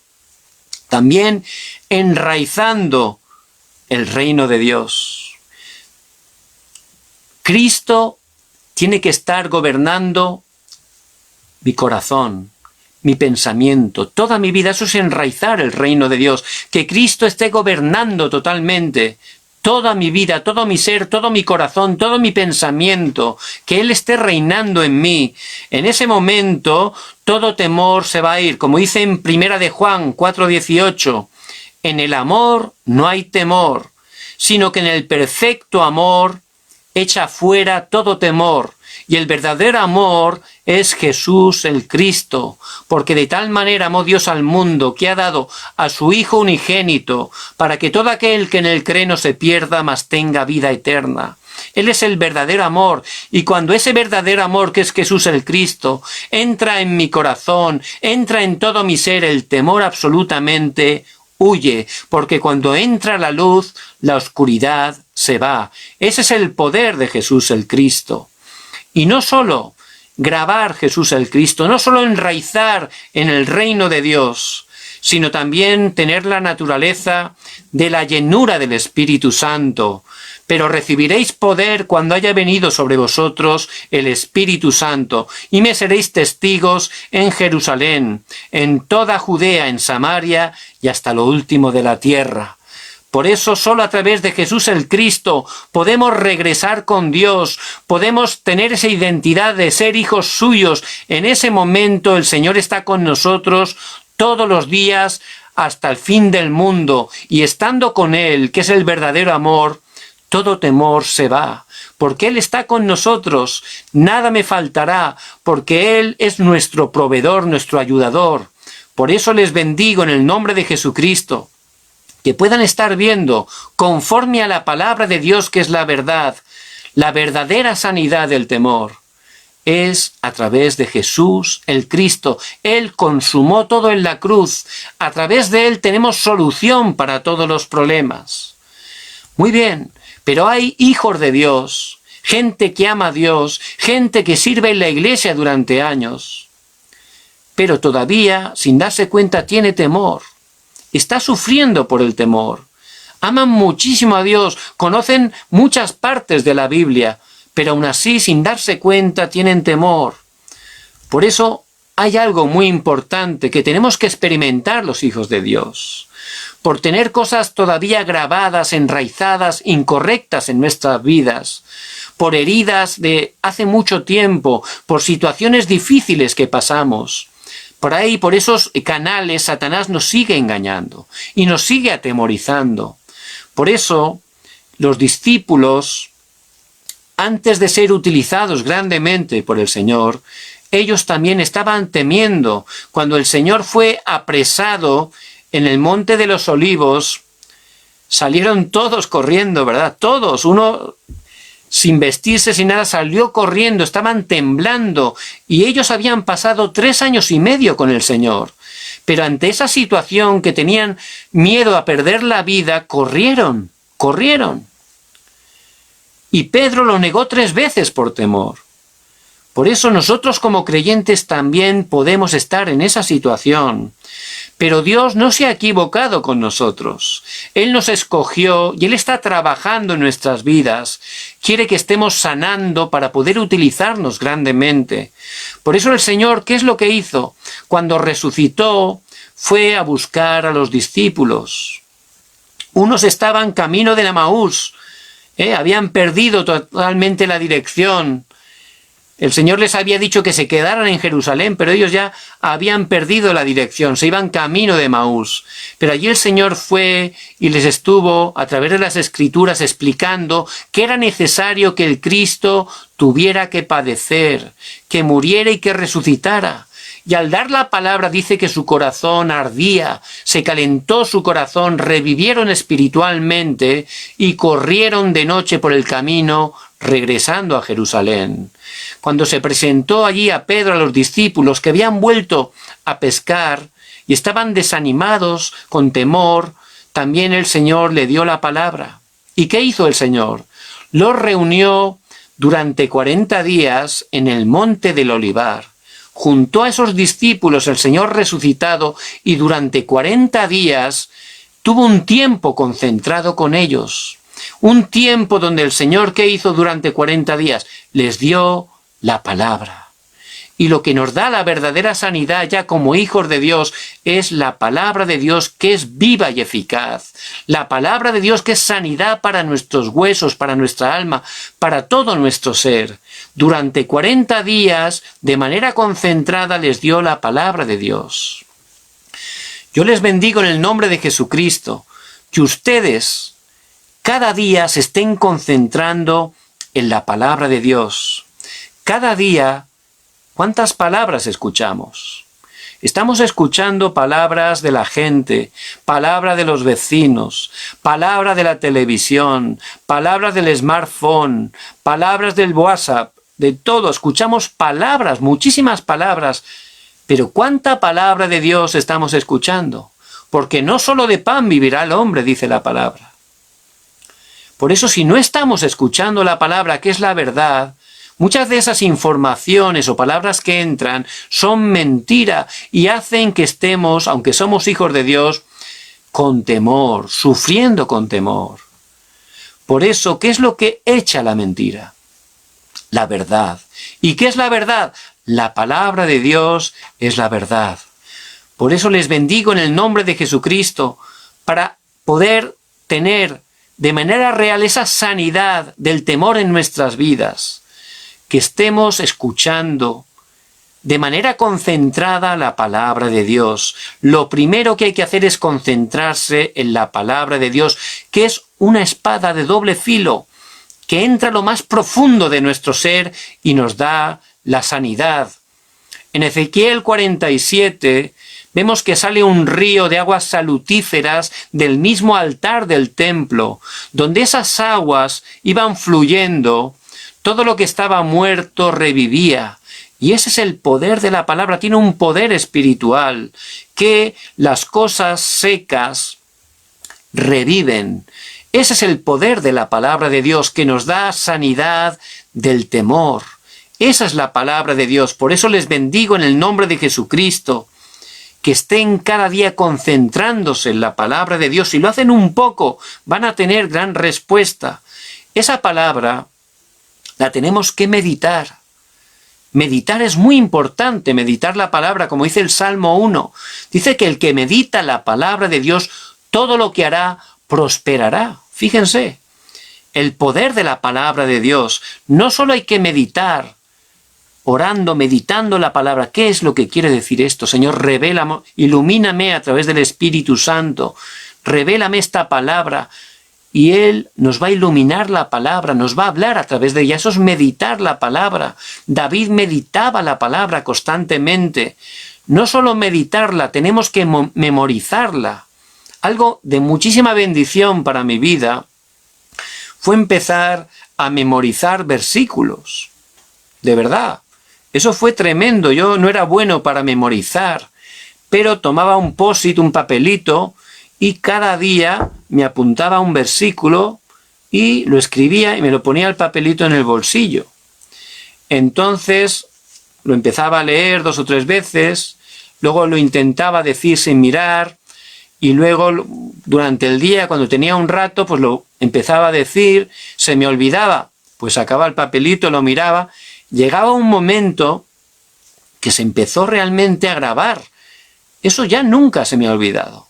también enraizando el reino de Dios. Cristo tiene que estar gobernando mi corazón, mi pensamiento, toda mi vida. Eso es enraizar el reino de Dios. Que Cristo esté gobernando totalmente toda mi vida, todo mi ser, todo mi corazón, todo mi pensamiento. Que Él esté reinando en mí. En ese momento, todo temor se va a ir. Como dice en 1 de Juan 4:18, en el amor no hay temor, sino que en el perfecto amor echa fuera todo temor. Y el verdadero amor es Jesús el Cristo, porque de tal manera amó Dios al mundo que ha dado a su Hijo unigénito, para que todo aquel que en él cree no se pierda, mas tenga vida eterna. Él es el verdadero amor, y cuando ese verdadero amor que es Jesús el Cristo entra en mi corazón, entra en todo mi ser, el temor absolutamente huye, porque cuando entra la luz, la oscuridad se va. Ese es el poder de Jesús el Cristo. Y no solo grabar Jesús el Cristo, no solo enraizar en el reino de Dios, sino también tener la naturaleza de la llenura del Espíritu Santo. Pero recibiréis poder cuando haya venido sobre vosotros el Espíritu Santo, y me seréis testigos en Jerusalén, en toda Judea, en Samaria y hasta lo último de la tierra. Por eso solo a través de Jesús el Cristo podemos regresar con Dios, podemos tener esa identidad de ser hijos suyos. En ese momento el Señor está con nosotros todos los días hasta el fin del mundo, y estando con Él, que es el verdadero amor, todo temor se va, porque Él está con nosotros, nada me faltará, porque Él es nuestro proveedor, nuestro ayudador. Por eso les bendigo en el nombre de Jesucristo, que puedan estar viendo conforme a la palabra de Dios, que es la verdad, la verdadera sanidad del temor. Es a través de Jesús el Cristo. Él consumó todo en la cruz. A través de Él tenemos solución para todos los problemas. Muy bien, pero hay hijos de Dios, gente que ama a Dios, gente que sirve en la iglesia durante años, pero todavía, sin darse cuenta, tiene temor. Está sufriendo por el temor. Aman muchísimo a Dios, conocen muchas partes de la Biblia, pero aún así, sin darse cuenta, tienen temor. Por eso hay algo muy importante que tenemos que experimentar los hijos de Dios. Por tener cosas todavía grabadas, enraizadas, incorrectas en nuestras vidas, por heridas de hace mucho tiempo, por situaciones difíciles que pasamos. Por ahí, por esos canales, Satanás nos sigue engañando y nos sigue atemorizando. Por eso, los discípulos, antes de ser utilizados grandemente por el Señor, ellos también estaban temiendo. Cuando el Señor fue apresado en el Monte de los Olivos, salieron todos corriendo, ¿verdad? Todos, uno sin vestirse, sin nada, salió corriendo, estaban temblando, y ellos habían pasado 3 años y medio con el Señor. Pero ante esa situación, que tenían miedo a perder la vida, corrieron. Y Pedro lo negó 3 veces por temor. Por eso nosotros como creyentes también podemos estar en esa situación. Pero Dios no se ha equivocado con nosotros. Él nos escogió y Él está trabajando en nuestras vidas. Quiere que estemos sanando para poder utilizarnos grandemente. Por eso el Señor, ¿qué es lo que hizo? Cuando resucitó, fue a buscar a los discípulos. Unos estaban camino de Emaús, habían perdido totalmente la dirección. El Señor les había dicho que se quedaran en Jerusalén, pero ellos ya habían perdido la dirección, se iban camino de Emaús. Pero allí el Señor fue y les estuvo, a través de las Escrituras, explicando que era necesario que el Cristo tuviera que padecer, que muriera y que resucitara. Y al dar la palabra dice que su corazón ardía, se calentó su corazón, revivieron espiritualmente y corrieron de noche por el camino, regresando a Jerusalén. Cuando se presentó allí a Pedro, a los discípulos que habían vuelto a pescar y estaban desanimados, con temor, también el Señor le dio la palabra. ¿Y qué hizo el Señor? Los reunió durante 40 días en el monte del Olivar. Juntó a esos discípulos el Señor resucitado y durante 40 días tuvo un tiempo concentrado con ellos. Un tiempo donde el Señor, ¿qué hizo durante 40 días? Les dio la palabra. Y lo que nos da la verdadera sanidad ya como hijos de Dios es la palabra de Dios, que es viva y eficaz. La palabra de Dios, que es sanidad para nuestros huesos, para nuestra alma, para todo nuestro ser. Durante 40 días, de manera concentrada, les dio la palabra de Dios. Yo les bendigo en el nombre de Jesucristo, que ustedes cada día se estén concentrando en la palabra de Dios. Cada día, ¿cuántas palabras escuchamos? Estamos escuchando palabras de la gente, palabra de los vecinos, palabra de la televisión, palabras del smartphone, palabras del WhatsApp, de todo. Escuchamos palabras, muchísimas palabras, pero ¿cuánta palabra de Dios estamos escuchando? Porque no solo de pan vivirá el hombre, dice la palabra. Por eso, si no estamos escuchando la palabra, que es la verdad, Muchas de esas informaciones o palabras que entran son mentira y hacen que estemos, aunque somos hijos de Dios, con temor, sufriendo con temor. Por eso, ¿qué es lo que echa la mentira? La verdad. ¿Y qué es la verdad? La palabra de Dios es la verdad. Por eso les bendigo en el nombre de Jesucristo, para poder tener de manera real esa sanidad del temor en nuestras vidas. Que estemos escuchando de manera concentrada la palabra de Dios. Lo primero que hay que hacer es concentrarse en la palabra de Dios, que es una espada de doble filo, que entra a lo más profundo de nuestro ser y nos da la sanidad. En Ezequiel 47 vemos que sale un río de aguas salutíferas del mismo altar del templo, donde esas aguas iban fluyendo. Todo lo que estaba muerto revivía. Y ese es el poder de la palabra. Tiene un poder espiritual, que las cosas secas reviven. Ese es el poder de la palabra de Dios, que nos da sanidad del temor. Esa es la palabra de Dios. Por eso les bendigo en el nombre de Jesucristo, que estén cada día concentrándose en la palabra de Dios. Si lo hacen un poco, van a tener gran respuesta. Esa palabra la tenemos que meditar. Meditar es muy importante, meditar la palabra, como dice el Salmo 1. Dice que el que medita la palabra de Dios, todo lo que hará, prosperará. Fíjense, el poder de la palabra de Dios. No solo hay que meditar, orando, meditando la palabra. ¿Qué es lo que quiere decir esto? Señor, revélame, ilumíname a través del Espíritu Santo. Revélame esta palabra. Y Él nos va a iluminar la palabra, nos va a hablar a través de ella. Eso es meditar la palabra. David meditaba la palabra constantemente. No solo meditarla, tenemos que memorizarla. Algo de muchísima bendición para mi vida fue empezar a memorizar versículos. De verdad. Eso fue tremendo. Yo no era bueno para memorizar, pero tomaba un post-it, un papelito, y cada día me apuntaba un versículo y lo escribía y me lo ponía el papelito en el bolsillo. Entonces lo empezaba a leer 2 o 3 veces, luego lo intentaba decir sin mirar, y luego durante el día, cuando tenía un rato, pues lo empezaba a decir, se me olvidaba, pues sacaba el papelito, lo miraba. Llegaba un momento que se empezó realmente a grabar. Eso ya nunca se me ha olvidado.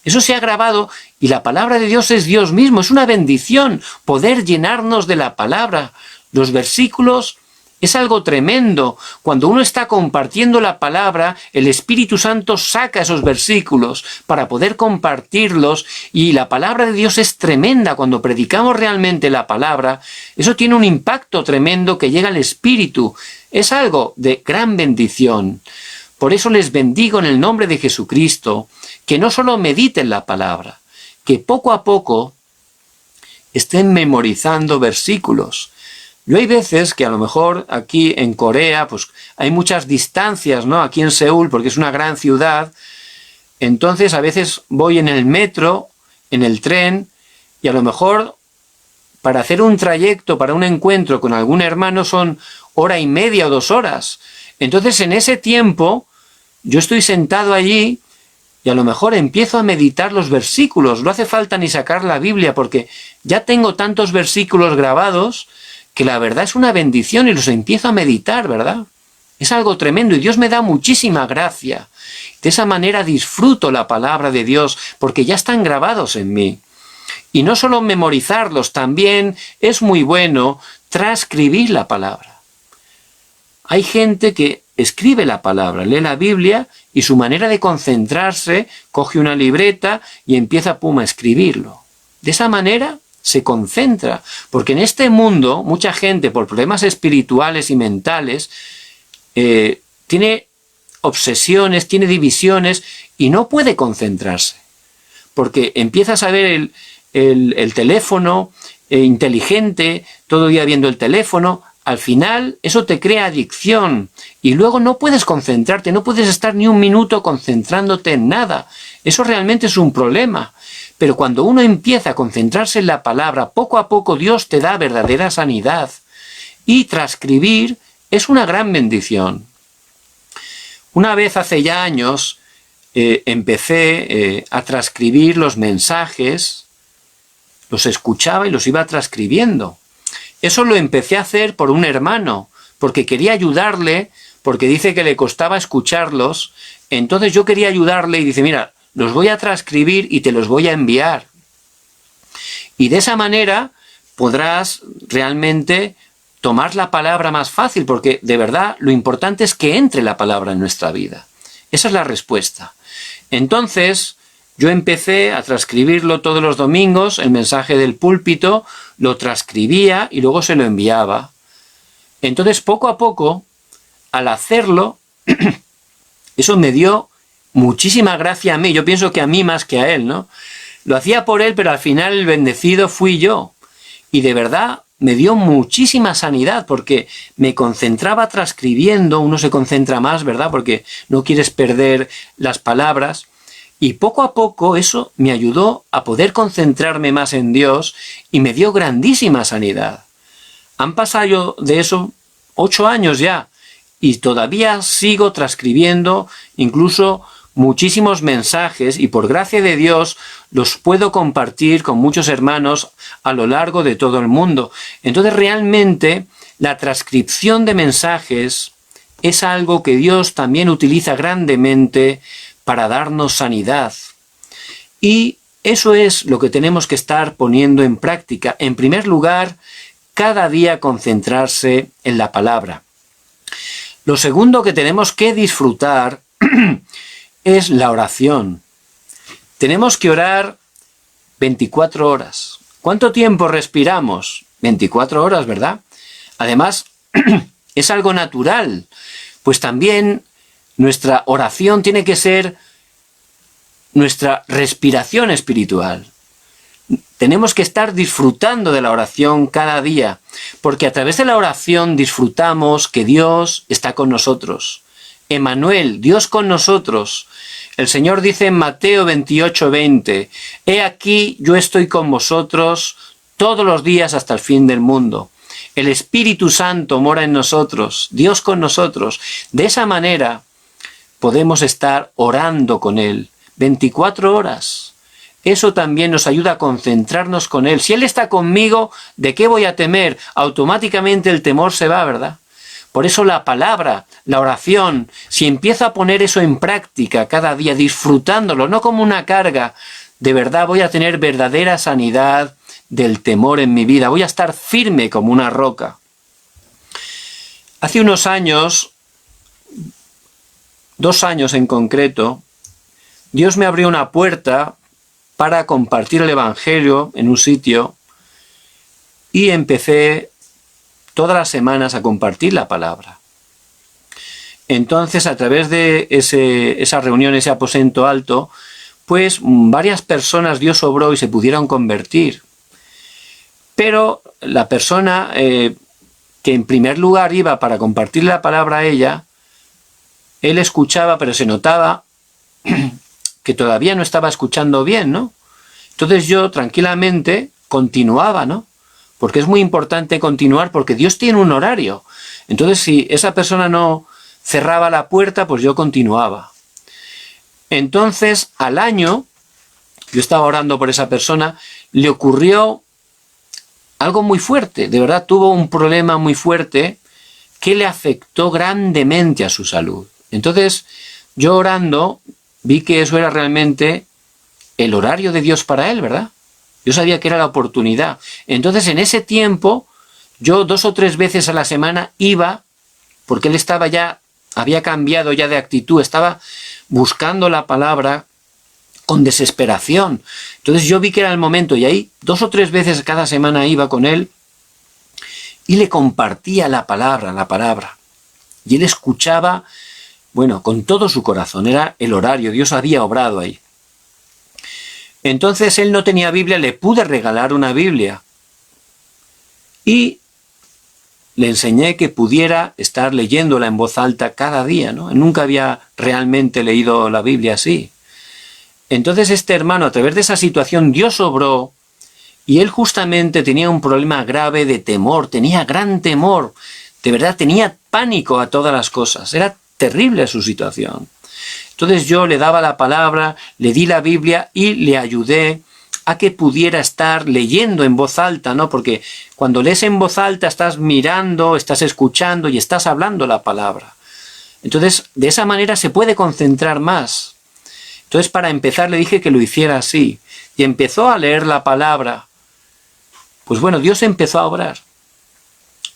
Eso se ha grabado, y la palabra de Dios es Dios mismo. Es una bendición poder llenarnos de la palabra. Los versículos es algo tremendo. Cuando uno está compartiendo la palabra, el Espíritu Santo saca esos versículos para poder compartirlos, y la palabra de Dios es tremenda. Cuando predicamos realmente la palabra, eso tiene un impacto tremendo que llega al Espíritu. Es algo de gran bendición. Por eso les bendigo en el nombre de Jesucristo, que no solo mediten la palabra, que poco a poco estén memorizando versículos. Yo hay veces que a lo mejor aquí en Corea, pues hay muchas distancias, ¿no? Aquí en Seúl, porque es una gran ciudad. Entonces a veces voy en el metro, en el tren, y a lo mejor para hacer un trayecto, para un encuentro con algún hermano, son 1:30 o 2 horas. Entonces en ese tiempo yo estoy sentado allí y a lo mejor empiezo a meditar los versículos. No hace falta ni sacar la Biblia, porque ya tengo tantos versículos grabados que la verdad es una bendición, y los empiezo a meditar, ¿verdad? Es algo tremendo, y Dios me da muchísima gracia. De esa manera disfruto la palabra de Dios, porque ya están grabados en mí. Y no solo memorizarlos, también es muy bueno transcribir la palabra. Hay gente que escribe la palabra, lee la Biblia, y su manera de concentrarse, coge una libreta y empieza a escribirlo. De esa manera se concentra, porque en este mundo mucha gente, por problemas espirituales y mentales, tiene obsesiones, tiene divisiones, y no puede concentrarse, porque empiezas a ver el teléfono inteligente, todo el día viendo el teléfono. Al final eso te crea adicción, y luego no puedes concentrarte, no puedes estar ni un minuto concentrándote en nada. Eso realmente es un problema. Pero cuando uno empieza a concentrarse en la palabra, poco a poco Dios te da verdadera sanidad. Y transcribir es una gran bendición. Una vez hace ya años empecé a transcribir los mensajes, los escuchaba y los iba transcribiendo. Eso lo empecé a hacer por un hermano, porque quería ayudarle, porque dice que le costaba escucharlos. Entonces yo quería ayudarle y dice, mira, los voy a transcribir y te los voy a enviar. Y de esa manera podrás realmente tomar la palabra más fácil, porque de verdad lo importante es que entre la palabra en nuestra vida. Esa es la respuesta. Entonces yo empecé a transcribirlo todos los domingos, el mensaje del púlpito, lo transcribía y luego se lo enviaba. Entonces poco a poco, al hacerlo, eso me dio muchísima gracia a mí. Yo pienso que a mí más que a él, ¿no? Lo hacía por él, pero al final el bendecido fui yo. Y de verdad me dio muchísima sanidad, porque me concentraba transcribiendo. Uno se concentra más, ¿verdad? Porque no quieres perder las palabras. Y poco a poco eso me ayudó a poder concentrarme más en Dios y me dio grandísima sanidad. Han pasado de eso 8 años ya y todavía sigo transcribiendo incluso muchísimos mensajes, y por gracia de Dios los puedo compartir con muchos hermanos a lo largo de todo el mundo. Entonces realmente la transcripción de mensajes es algo que Dios también utiliza grandemente para darnos sanidad. Y eso es lo que tenemos que estar poniendo en práctica. En primer lugar, cada día concentrarse en la palabra. Lo segundo que tenemos que disfrutar es la oración. Tenemos que orar 24 horas. ¿Cuánto tiempo respiramos? 24 horas, ¿verdad? Además, es algo natural, pues también nuestra oración tiene que ser nuestra respiración espiritual. Tenemos que estar disfrutando de la oración cada día, porque a través de la oración disfrutamos que Dios está con nosotros. Emmanuel, Dios con nosotros. El Señor dice en Mateo 28:20, «He aquí, yo estoy con vosotros todos los días hasta el fin del mundo». El Espíritu Santo mora en nosotros, Dios con nosotros. De esa manera podemos estar orando con Él 24 horas. Eso también nos ayuda a concentrarnos con Él. Si Él está conmigo, ¿de qué voy a temer? Automáticamente el temor se va, ¿verdad? Por eso la palabra, la oración, si empiezo a poner eso en práctica cada día, disfrutándolo, no como una carga, de verdad voy a tener verdadera sanidad del temor en mi vida. Voy a estar firme como una roca. Hace unos años, 2 años en concreto, Dios me abrió una puerta para compartir el Evangelio en un sitio y empecé todas las semanas a compartir la palabra. Entonces, a través de esa reunión, ese aposento alto, pues varias personas Dios obró y se pudieron convertir. Pero la persona que en primer lugar iba para compartir la palabra a ella, él escuchaba, pero se notaba que todavía no estaba escuchando bien, ¿no? Entonces yo tranquilamente continuaba, ¿no? Porque es muy importante continuar, porque Dios tiene un horario. Entonces si esa persona no cerraba la puerta, pues yo continuaba. Entonces al año, yo estaba orando por esa persona, le ocurrió algo muy fuerte. De verdad tuvo un problema muy fuerte que le afectó grandemente a su salud. Entonces yo orando vi que eso era realmente el horario de Dios para él, ¿verdad? Yo sabía que era la oportunidad. Entonces en ese tiempo yo 2 o 3 veces a la semana iba, porque él estaba ya, había cambiado ya de actitud, estaba buscando la palabra con desesperación. Entonces yo vi que era el momento y ahí 2 o 3 veces cada semana iba con él y le compartía la palabra. Y él escuchaba, bueno, con todo su corazón, era el horario, Dios había obrado ahí. Entonces él no tenía Biblia, le pude regalar una Biblia y le enseñé que pudiera estar leyéndola en voz alta cada día, ¿no? Nunca había realmente leído la Biblia así. Entonces este hermano, a través de esa situación, Dios obró Y él justamente tenía un problema grave de temor, tenía gran temor, de verdad tenía pánico a todas las cosas, era terrible su situación. Entonces yo le daba la palabra, le di la Biblia y le ayudé a que pudiera estar leyendo en voz alta, ¿no? Porque cuando lees en voz alta estás mirando, estás escuchando y estás hablando la palabra. Entonces, de esa manera se puede concentrar más. Entonces, para empezar le dije que lo hiciera así. Y empezó a leer la palabra. Pues bueno, Dios empezó a obrar.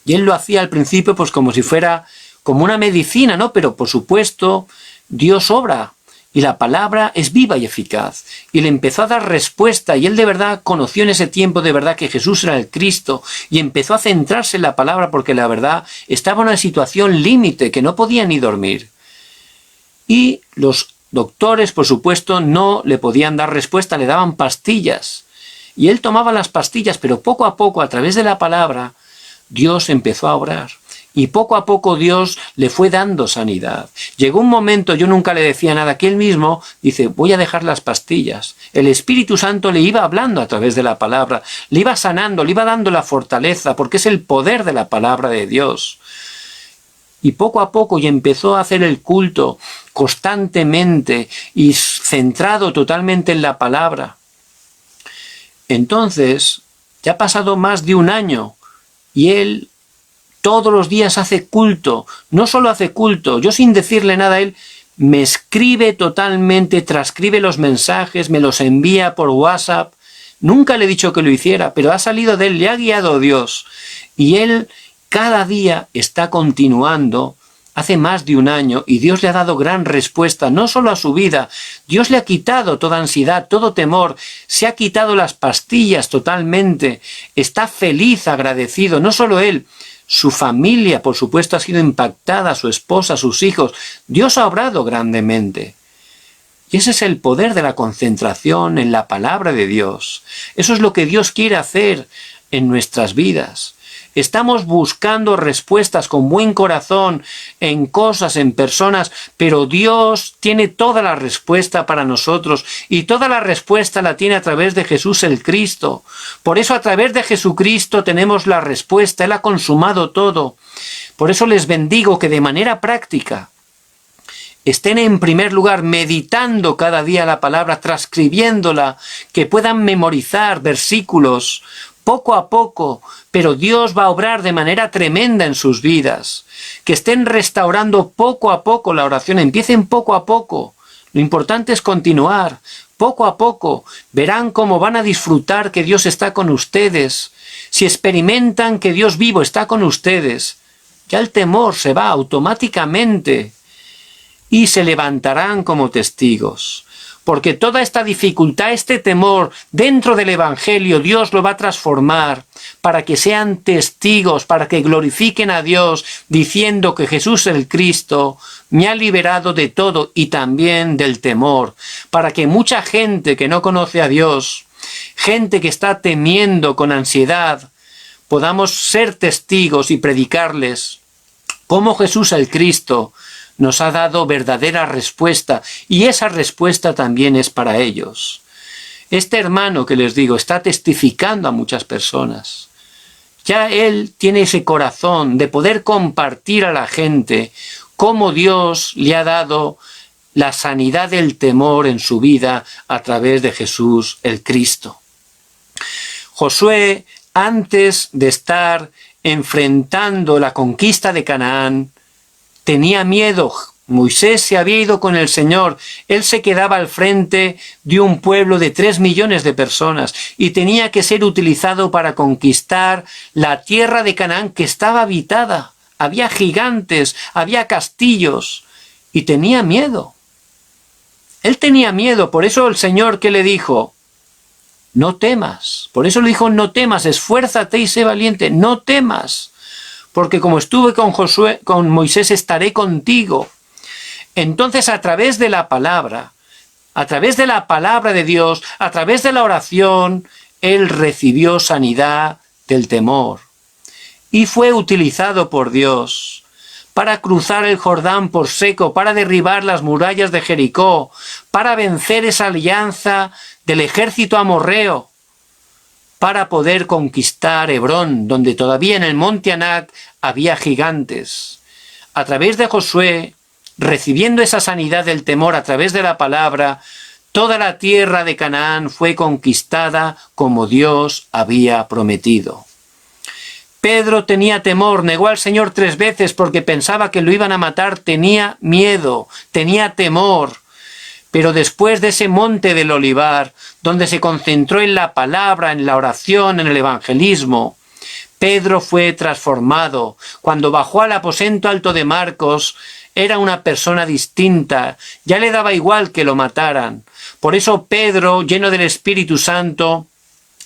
Y él lo hacía al principio pues como si fuera como una medicina, ¿no? Pero por supuesto, Dios obra. Y la palabra es viva y eficaz. Y le empezó a dar respuesta. Y él de verdad conoció en ese tiempo de verdad que Jesús era el Cristo. Y empezó a centrarse en la palabra porque la verdad estaba en una situación límite que no podía ni dormir. Y los doctores, por supuesto, no le podían dar respuesta, le daban pastillas. Y él tomaba las pastillas, pero poco a poco, a través de la palabra, Dios empezó a obrar. Y poco a poco Dios le fue dando sanidad. Llegó un momento, yo nunca le decía nada, que él mismo dice, voy a dejar las pastillas. El Espíritu Santo le iba hablando a través de la palabra, le iba sanando, le iba dando la fortaleza, porque es el poder de la palabra de Dios. Y poco a poco y empezó a hacer el culto constantemente y centrado totalmente en la palabra. Entonces, ya ha pasado más de un año y él todos los días hace culto. No solo hace culto, yo sin decirle nada a él, me escribe totalmente, transcribe los mensajes, me los envía por WhatsApp. Nunca le he dicho que lo hiciera, pero ha salido de él, le ha guiado Dios. Y él cada día está continuando, hace más de un año, y Dios le ha dado gran respuesta, no solo a su vida, Dios le ha quitado toda ansiedad, todo temor, se ha quitado las pastillas totalmente, está feliz, agradecido, no solo él, su familia, por supuesto, ha sido impactada, su esposa, sus hijos, Dios ha obrado grandemente. Y ese es el poder de la concentración en la palabra de Dios. Eso es lo que Dios quiere hacer en nuestras vidas. Estamos buscando respuestas con buen corazón en cosas, en personas, pero Dios tiene toda la respuesta para nosotros y toda la respuesta la tiene a través de Jesús el Cristo. Por eso a través de Jesucristo tenemos la respuesta, Él ha consumado todo. Por eso les bendigo que de manera práctica estén en primer lugar meditando cada día la palabra, transcribiéndola, que puedan memorizar versículos, poco a poco, pero Dios va a obrar de manera tremenda en sus vidas. Que estén restaurando poco a poco la oración, empiecen poco a poco. Lo importante es continuar, poco a poco. Verán cómo van a disfrutar que Dios está con ustedes. Si experimentan que Dios vivo está con ustedes, ya el temor se va automáticamente y se levantarán como testigos. Porque toda esta dificultad, este temor dentro del Evangelio, Dios lo va a transformar para que sean testigos, para que glorifiquen a Dios diciendo que Jesús el Cristo me ha liberado de todo y también del temor. Para que mucha gente que no conoce a Dios, gente que está temiendo con ansiedad, podamos ser testigos y predicarles cómo Jesús el Cristo nos ha dado verdadera respuesta y esa respuesta también es para ellos. Este hermano que les digo está testificando a muchas personas. Ya él tiene ese corazón de poder compartir a la gente cómo Dios le ha dado la sanidad del temor en su vida a través de Jesús el Cristo. Josué, antes de estar enfrentando la conquista de Canaán, tenía miedo. Moisés se había ido con el Señor. Él se quedaba al frente de un pueblo de 3 millones de personas y tenía que ser utilizado para conquistar la tierra de Canaán que estaba habitada. Había gigantes, había castillos y tenía miedo. Él tenía miedo, por eso el Señor que le dijo, no temas. Por eso le dijo, no temas, esfuérzate y sé valiente, no temas. Porque como estuve con Moisés, estaré contigo. Entonces, a través de la palabra de Dios, a través de la oración, él recibió sanidad del temor. Y fue utilizado por Dios para cruzar el Jordán por seco, para derribar las murallas de Jericó, para vencer esa alianza del ejército amorreo, para poder conquistar Hebrón, donde todavía en el monte Anac había gigantes. A través de Josué, recibiendo esa sanidad del temor a través de la palabra, toda la tierra de Canaán fue conquistada como Dios había prometido. Pedro tenía temor, negó al Señor 3 veces porque pensaba que lo iban a matar, tenía miedo, tenía temor. Pero después de ese monte del Olivar, donde se concentró en la palabra, en la oración, en el evangelismo, Pedro fue transformado. Cuando bajó al aposento alto de Marcos, era una persona distinta, ya le daba igual que lo mataran. Por eso Pedro, lleno del Espíritu Santo,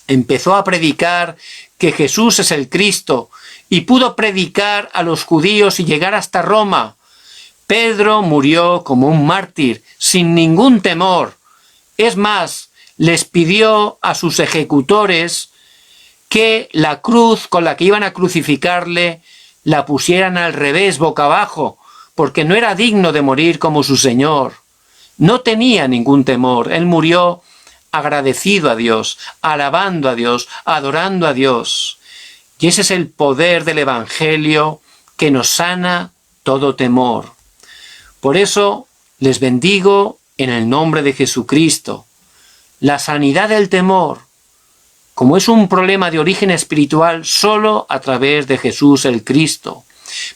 empezó a predicar que Jesús es el Cristo y pudo predicar a los judíos y llegar hasta Roma. Pedro murió como un mártir, sin ningún temor. Es más, les pidió a sus ejecutores que la cruz con la que iban a crucificarle la pusieran al revés, boca abajo, porque no era digno de morir como su Señor. No tenía ningún temor. Él murió agradecido a Dios, alabando a Dios, adorando a Dios. Y ese es el poder del Evangelio que nos sana todo temor. Por eso les bendigo en el nombre de Jesucristo. La sanidad del temor, como es un problema de origen espiritual, solo a través de Jesús el Cristo.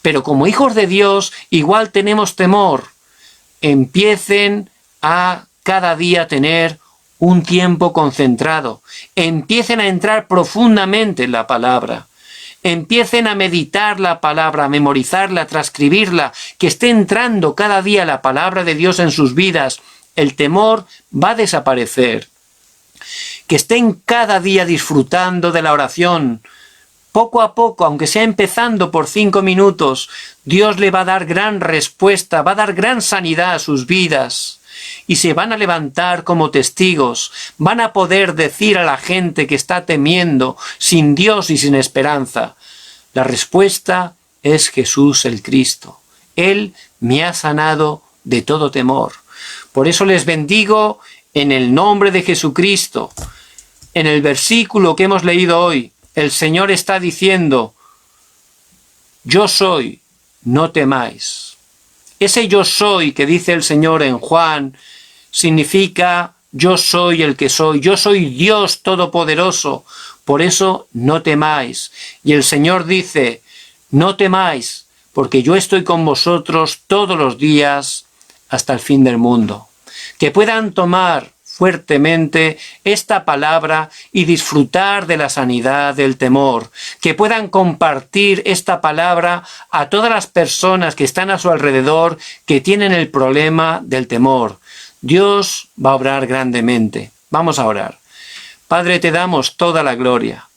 Pero como hijos de Dios, igual tenemos temor. Empiecen a cada día tener un tiempo concentrado. Empiecen a entrar profundamente en la palabra. Empiecen a meditar la palabra, a memorizarla, a transcribirla, que esté entrando cada día la palabra de Dios en sus vidas. El temor va a desaparecer. Que estén cada día disfrutando de la oración. Poco a poco, aunque sea empezando por 5 minutos, Dios le va a dar gran respuesta, va a dar gran sanidad a sus vidas. Y se van a levantar como testigos, van a poder decir a la gente que está temiendo, sin Dios y sin esperanza. La respuesta es Jesús el Cristo. Él me ha sanado de todo temor. Por eso les bendigo en el nombre de Jesucristo. En el versículo que hemos leído hoy, el Señor está diciendo, yo soy, no temáis. Ese yo soy que dice el Señor en Juan significa yo soy el que soy, yo soy Dios Todopoderoso, por eso no temáis. Y el Señor dice, no temáis, porque yo estoy con vosotros todos los días hasta el fin del mundo. Que puedan tomar fuertemente esta palabra y disfrutar de la sanidad del temor, que puedan compartir esta palabra a todas las personas que están a su alrededor que tienen el problema del temor. Dios va a obrar grandemente. Vamos a orar. Padre, te damos toda la gloria.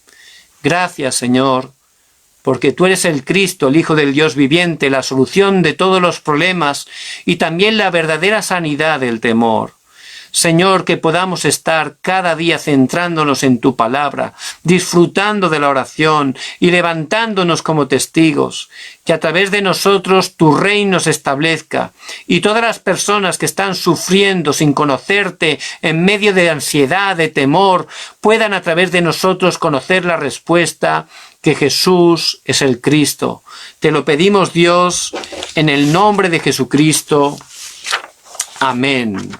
Gracias, Señor, porque tú eres el Cristo, el Hijo del Dios viviente, la solución de todos los problemas y también la verdadera sanidad del temor. Señor, que podamos estar cada día centrándonos en tu palabra, disfrutando de la oración y levantándonos como testigos, que a través de nosotros tu reino se establezca y todas las personas que están sufriendo sin conocerte en medio de ansiedad, de temor, puedan a través de nosotros conocer la respuesta que Jesús es el Cristo. Te lo pedimos, Dios, en el nombre de Jesucristo. Amén.